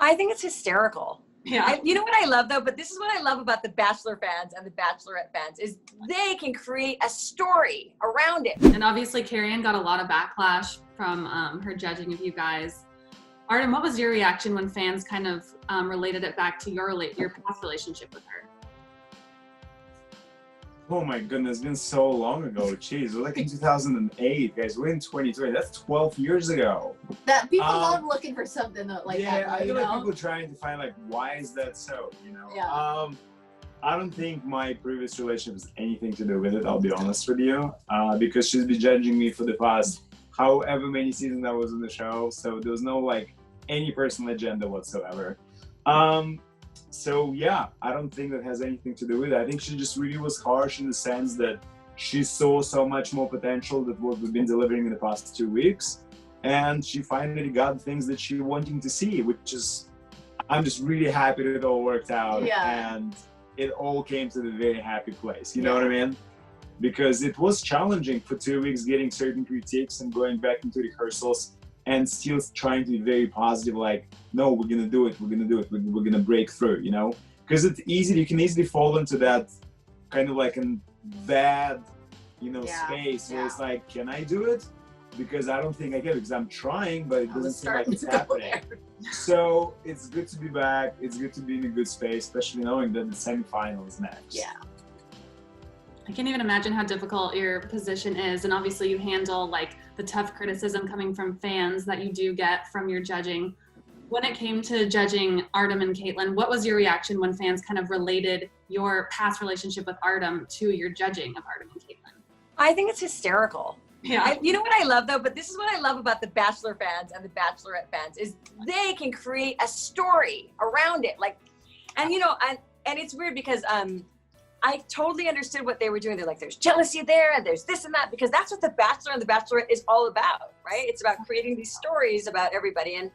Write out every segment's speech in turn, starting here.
I think it's hysterical. Yeah. You know what I love though, but this is what I love about the Bachelor fans and the Bachelorette fans is they can create a story around it. And obviously Carrie Ann got a lot of backlash from her judging of you guys. Artem, what was your reaction when fans kind of related it back to your past relationship with her? Oh my goodness, it's been so long ago. Jeez, we're like in 2008, guys. We're in 2020. That's 12 years ago. That people love looking for something like that. I feel like people are trying to find like, why is that so? You know? Yeah. I don't think my previous relationship has anything to do with it. I'll be honest with you, because she's been judging me for the past however many seasons I was on the show. So there was no like any personal agenda whatsoever. So yeah, I don't think that has anything to do with it. I think she just really was harsh in the sense that she saw so much more potential than what we've been delivering in the past 2 weeks. And she finally got things that she wanting to see, which is, I'm just really happy that it all worked out. Yeah. And it all came to the very happy place. You know what I mean? Because it was challenging for 2 weeks getting certain critiques and going back into rehearsals and still trying to be very positive, like, no, we're gonna do it, we're gonna break through, you know? Because it's easy, you can easily fall into that kind of like a bad, space where it's like, can I do it? Because I don't think I can, because I'm trying, but it doesn't seem like it's happening. So it's good to be back, it's good to be in a good space, especially knowing that the semifinal is next. Yeah. I can't even imagine how difficult your position is. And obviously you handle like the tough criticism coming from fans that you do get from your judging. When it came to judging Artem and Kaitlyn, what was your reaction when fans kind of related your past relationship with Artem to your judging of Artem and Kaitlyn? I think it's hysterical. Yeah. You know what I love though, but this is what I love about the Bachelor fans and the Bachelorette fans is they can create a story around it. Like, and it's weird because I totally understood what they were doing. They're like, there's jealousy there and there's this and that, because that's what the Bachelor and the Bachelorette is all about, right? It's about creating these stories about everybody. And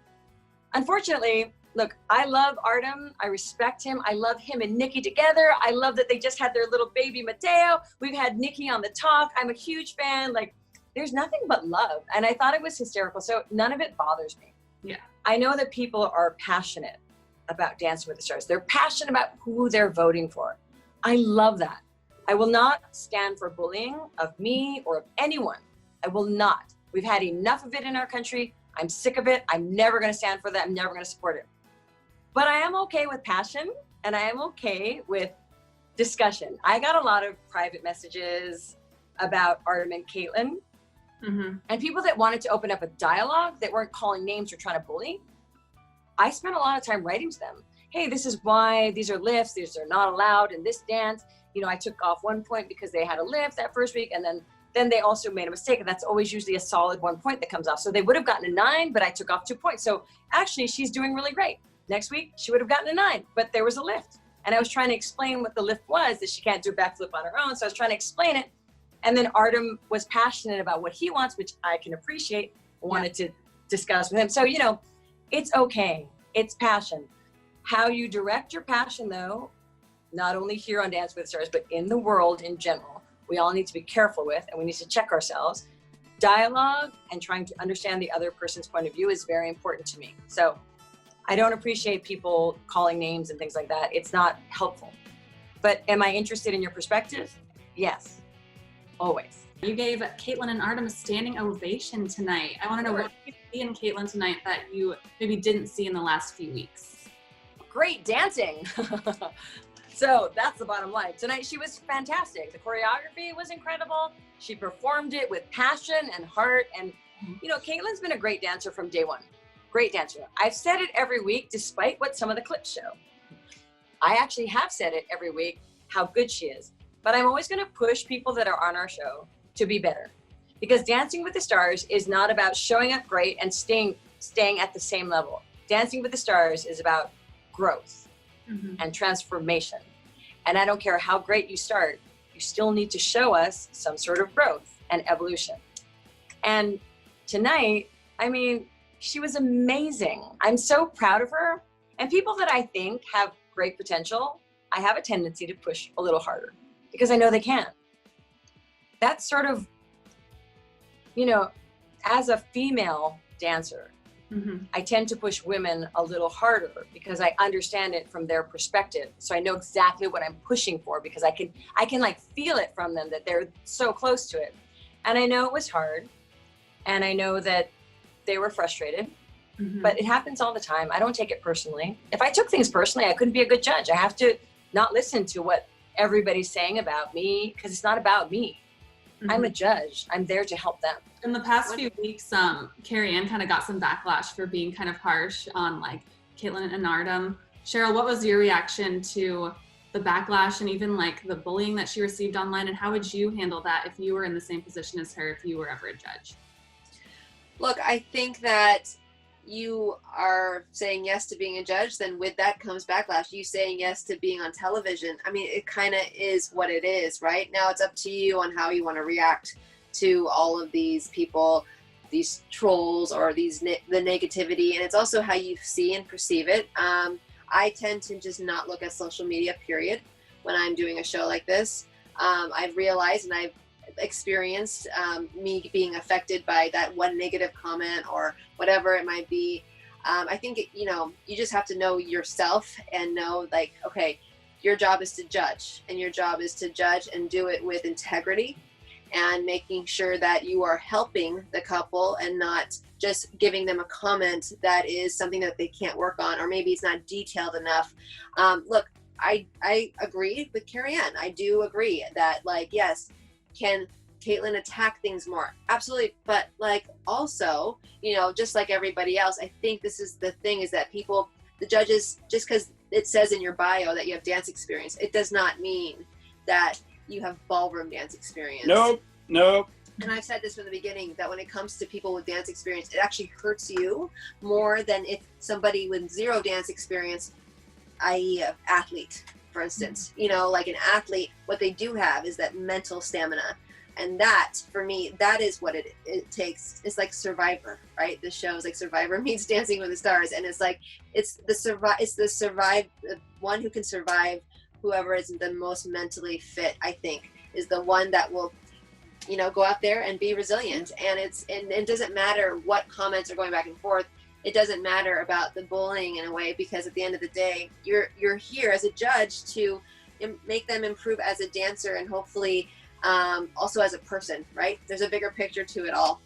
unfortunately, look, I love Artem. I respect him. I love him and Nikki together. I love that they just had their little baby, Mateo. We've had Nikki on the talk. I'm a huge fan. Like, there's nothing but love. And I thought it was hysterical. So none of it bothers me. Yeah. I know that people are passionate about Dancing with the Stars. They're passionate about who they're voting for. I love that. I will not stand for bullying of me or of anyone. I will not. We've had enough of it in our country. I'm sick of it. I'm never going to stand for that. I'm never going to support it. But I am okay with passion and I am okay with discussion. I got a lot of private messages about Artem and Kaitlyn. Mm-hmm. And people that wanted to open up a dialogue that weren't calling names or trying to bully. I spent a lot of time writing to them. Hey, this is why these are lifts, these are not allowed in this dance. I took off 1 point because they had a lift that first week, and then they also made a mistake, and that's always usually a solid 1 point that comes off. So they would have gotten a 9, but I took off 2 points. So actually, she's doing really great. Next week, she would have gotten a 9, but there was a lift. And I was trying to explain what the lift was, that she can't do a backflip on her own. So I was trying to explain it. And then Artem was passionate about what he wants, which I can appreciate, wanted to discuss with him. So, it's okay. It's passion. How you direct your passion, though, not only here on Dance with the Stars, but in the world in general, we all need to be careful with, and we need to check ourselves. Dialogue and trying to understand the other person's point of view is very important to me. So I don't appreciate people calling names and things like that. It's not helpful. But am I interested in your perspective? Yes, always. You gave Kaitlyn and Artem a standing ovation tonight. I want to know what you see in Kaitlyn tonight that you maybe didn't see in the last few weeks. Great dancing. So that's the bottom line. Tonight she was fantastic. The choreography was incredible. She performed it with passion and heart. And Kaitlyn's been a great dancer from day one. Great dancer. I've said it every week, despite what some of the clips show. I actually have said it every week, how good she is. But I'm always going to push people that are on our show to be better. Because Dancing with the Stars is not about showing up great and staying at the same level. Dancing with the Stars is about growth and transformation. And I don't care how great you start, you still need to show us some sort of growth and evolution. And tonight, she was amazing. I'm so proud of her. And people that I think have great potential, I have a tendency to push a little harder because I know they can. That's sort of, as a female dancer, I tend to push women a little harder because I understand it from their perspective. So I know exactly what I'm pushing for because I can like feel it from them that they're so close to it. And I know it was hard. And I know that they were frustrated, but it happens all the time. I don't take it personally. If I took things personally, I couldn't be a good judge. I have to not listen to what everybody's saying about me because it's not about me. I'm a judge. I'm there to help them. In the past few weeks, Carrie Ann kind of got some backlash for being kind of harsh on like Kaitlyn and Artem. Cheryl, what was your reaction to the backlash and even like the bullying that she received online, and how would you handle that if you were in the same position as her, if you were ever a judge? Look, I think that you are saying yes to being a judge, then with that comes backlash. You saying yes to being on television. I mean, it kind of is what it is, right? Now it's up to you on how you want to react to all of these people, these trolls, or the negativity. And it's also how you see and perceive it. I tend to just not look at social media, period, when I'm doing a show like this. I've realized and I've experienced me being affected by that one negative comment or whatever it might be. I think, you just have to know yourself and know like, okay, your job is to judge, and your job is to judge and do it with integrity and making sure that you are helping the couple and not just giving them a comment that is something that they can't work on, or maybe it's not detailed enough. Look, I agree with Carrie Ann. I do agree that, like, yes, can Kaitlyn attack things more? Absolutely. But like also, just like everybody else, I think this is the thing, is that people, the judges, just because it says in your bio that you have dance experience, it does not mean that you have ballroom dance experience. Nope. And I've said this from the beginning, that when it comes to people with dance experience, it actually hurts you more than if somebody with zero dance experience, i.e. an athlete, for instance, like an athlete, what they do have is that mental stamina. And that, for me, that is what it takes. It's like Survivor, right? The show is like Survivor meets Dancing with the Stars. And it's like, the one who can survive, whoever is the most mentally fit, I think, is the one that will, go out there and be resilient. And it doesn't matter what comments are going back and forth. It doesn't matter about the bullying in a way, because at the end of the day, you're here as a judge to make them improve as a dancer and hopefully also as a person, right? There's a bigger picture to it all.